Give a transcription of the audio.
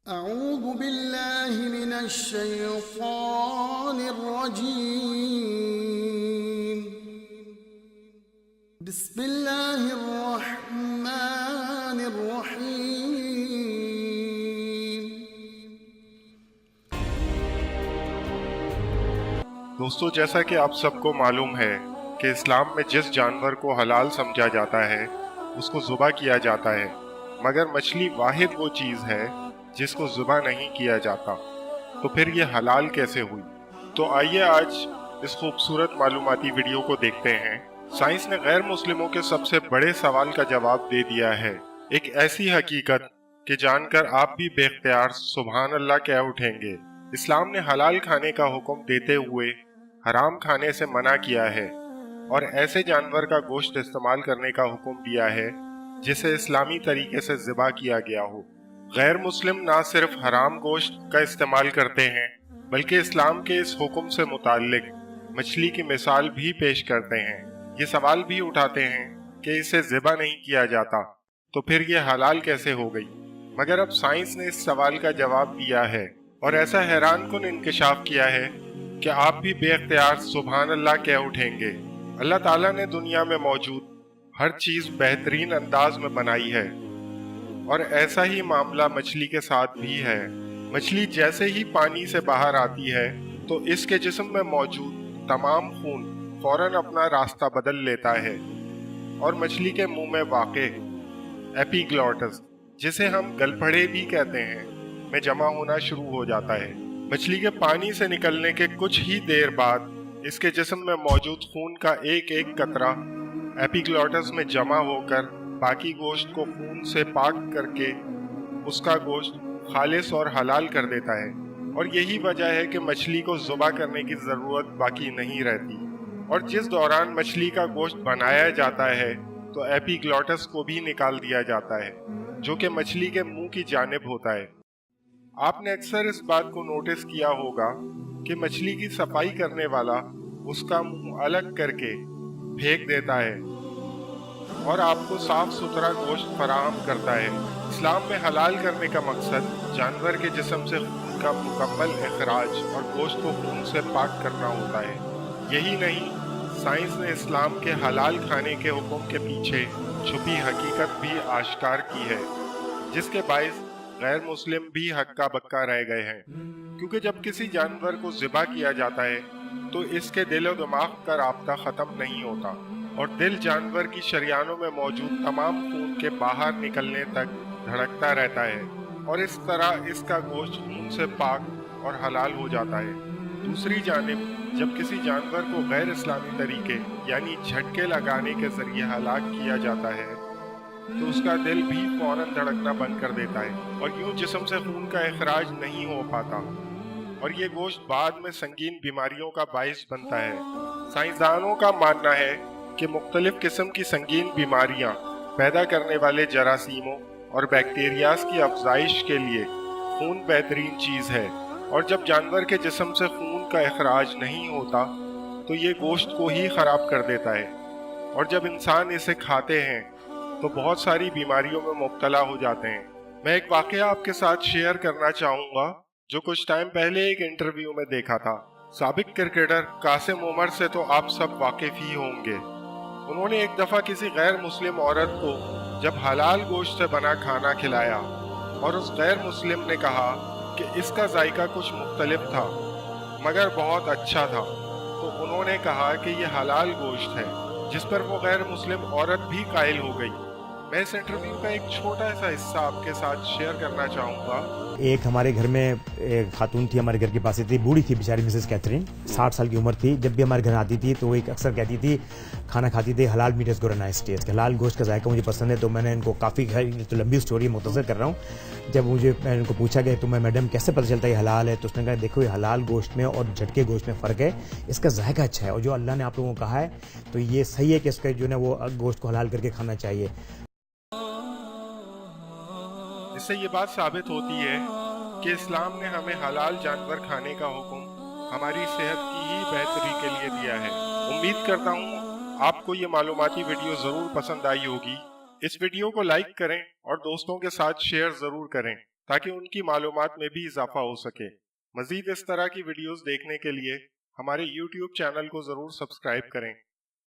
أعوذ بالله من الشيطان الرجيم. بسم الله الرحمن الرحيم. دوستو، جیسا کہ آپ سب کو معلوم ہے کہ اسلام میں جس جانور کو حلال سمجھا جاتا ہے اس کو ذبح کیا جاتا ہے، مگر مچھلی واحد وہ چیز ہے جس کو ذبح نہیں کیا جاتا۔ تو پھر یہ حلال کیسے ہوئی؟ تو آئیے آج اس خوبصورت معلوماتی ویڈیو کو دیکھتے ہیں۔ سائنس نے غیر مسلموں کے سب سے بڑے سوال کا جواب دے دیا ہے، ایک ایسی حقیقت کہ جان کر آپ بھی بے اختیار سبحان اللہ کہہ اٹھیں گے۔ اسلام نے حلال کھانے کا حکم دیتے ہوئے حرام کھانے سے منع کیا ہے، اور ایسے جانور کا گوشت استعمال کرنے کا حکم دیا ہے جسے اسلامی طریقے سے ذبح کیا گیا ہو۔ غیر مسلم نہ صرف حرام گوشت کا استعمال کرتے ہیں بلکہ اسلام کے اس حکم سے متعلق مچھلی کی مثال بھی پیش کرتے ہیں۔ یہ سوال بھی اٹھاتے ہیں کہ اسے ذبح نہیں کیا جاتا تو پھر یہ حلال کیسے ہو گئی؟ مگر اب سائنس نے اس سوال کا جواب دیا ہے اور ایسا حیران کن انکشاف کیا ہے کہ آپ بھی بے اختیار سبحان اللہ کہہ اٹھیں گے۔ اللہ تعالیٰ نے دنیا میں موجود ہر چیز بہترین انداز میں بنائی ہے، اور ایسا ہی معاملہ مچھلی کے ساتھ بھی ہے۔ مچھلی جیسے ہی پانی سے باہر آتی ہے تو اس کے جسم میں موجود تمام خون فوراً اپنا راستہ بدل لیتا ہے، اور مچھلی کے منہ میں واقع ایپیگلوٹس، جسے ہم گلپھڑے بھی کہتے ہیں، میں جمع ہونا شروع ہو جاتا ہے۔ مچھلی کے پانی سے نکلنے کے کچھ ہی دیر بعد اس کے جسم میں موجود خون کا ایک ایک قطرہ ایپیگلوٹس میں جمع ہو کر باقی گوشت کو خون سے پاک کر کے اس کا گوشت خالص اور حلال کر دیتا ہے، اور یہی وجہ ہے کہ مچھلی کو ذبح کرنے کی ضرورت باقی نہیں رہتی۔ اور جس دوران مچھلی کا گوشت بنایا جاتا ہے تو ایپیگلوٹس کو بھی نکال دیا جاتا ہے، جو کہ مچھلی کے منہ کی جانب ہوتا ہے۔ آپ نے اکثر اس بات کو نوٹس کیا ہوگا کہ مچھلی کی صفائی کرنے والا اس کا منہ الگ کر کے پھینک دیتا ہے اور آپ کو صاف ستھرا گوشت فراہم کرتا ہے۔ اسلام میں حلال کرنے کا مقصد جانور کے جسم سے خون کا مکمل اخراج اور گوشت کو خون سے پاک کرنا ہوتا ہے۔ یہی نہیں، سائنس نے اسلام کے حلال کھانے کے حکم کے پیچھے چھپی حقیقت بھی آشکار کی ہے، جس کے باعث غیر مسلم بھی ہکا بکا رہ گئے ہیں۔ کیونکہ جب کسی جانور کو ذبح کیا جاتا ہے تو اس کے دل و دماغ کا رابطہ ختم نہیں ہوتا، اور دل جانور کی شریانوں میں موجود تمام خون کے باہر نکلنے تک دھڑکتا رہتا ہے، اور اس طرح اس کا گوشت خون سے پاک اور حلال ہو جاتا ہے۔ دوسری جانب جب کسی جانور کو غیر اسلامی طریقے یعنی جھٹکے لگانے کے ذریعے ہلاک کیا جاتا ہے تو اس کا دل بھی فوراً دھڑکنا بند کر دیتا ہے، اور یوں جسم سے خون کا اخراج نہیں ہو پاتا، اور یہ گوشت بعد میں سنگین بیماریوں کا باعث بنتا ہے۔ سائنسدانوں کا ماننا ہے کہ مختلف قسم کی سنگین بیماریاں پیدا کرنے والے جراثیموں اور بیکٹیریاز کی افزائش کے لیے خون بہترین چیز ہے، اور جب جانور کے جسم سے خون کا اخراج نہیں ہوتا تو یہ گوشت کو ہی خراب کر دیتا ہے، اور جب انسان اسے کھاتے ہیں تو بہت ساری بیماریوں میں مبتلا ہو جاتے ہیں۔ میں ایک واقعہ آپ کے ساتھ شیئر کرنا چاہوں گا جو کچھ ٹائم پہلے ایک انٹرویو میں دیکھا تھا۔ سابق کرکٹر قاسم عمر سے تو آپ سب واقف ہی ہوں گے۔ انہوں نے ایک دفعہ کسی غیر مسلم عورت کو جب حلال گوشت سے بنا کھانا کھلایا اور اس غیر مسلم نے کہا کہ اس کا ذائقہ کچھ مختلف تھا مگر بہت اچھا تھا، تو انہوں نے کہا کہ یہ حلال گوشت ہے، جس پر وہ غیر مسلم عورت بھی قائل ہو گئی۔ میں اس انٹرویو کا ایک چھوٹا سا حصہ آپ کے ساتھ شیئر کرنا چاہوں گا۔ ایک ہمارے گھر میں ایک خاتون تھی، ہمارے گھر کے پاس تھی، بوڑھی تھی بیچاری، مسز کیتھرین، 60 سال کی عمر تھی۔ جب بھی ہمارے گھر آتی تھی تو وہ ایک اکثر کہتی تھی، کھانا کھاتی تھی، حلال meat is good nice taste, حلال گوشت کا ذائقہ مجھے پسند ہے۔ تو میں نے ان کو کافی، تو لمبی اسٹوری مختصر کر رہا ہوں، جب میں نے ان کو پوچھا کہ تمہیں میڈم کیسے پتہ چلتا ہے یہ حلال ہے، تو اس نے کہا دیکھو یہ حلال گوشت میں اور جھٹکے گوشت میں فرق ہے، اس کا ذائقہ اچھا ہے، اور جو اللہ نے آپ لوگوں کو کہا ہے تو یہ صحیح ہے کہ اس کا جو ہے وہ گوشت کو حلال کر کے کھانا چاہیے۔ اس سے یہ بات ثابت ہوتی ہے کہ اسلام نے ہمیں حلال جانور کھانے کا حکم ہماری صحت کی ہی بہتری کے لیے دیا ہے۔ امید کرتا ہوں آپ کو یہ معلوماتی ویڈیو ضرور پسند آئی ہوگی۔ اس ویڈیو کو لائک کریں اور دوستوں کے ساتھ شیئر ضرور کریں۔ تاکہ ان کی معلومات میں بھی اضافہ ہو سکے۔ مزید اس طرح کی ویڈیوز دیکھنے کے لیے ہمارے YouTube چینل کو ضرور سبسکرائب کریں۔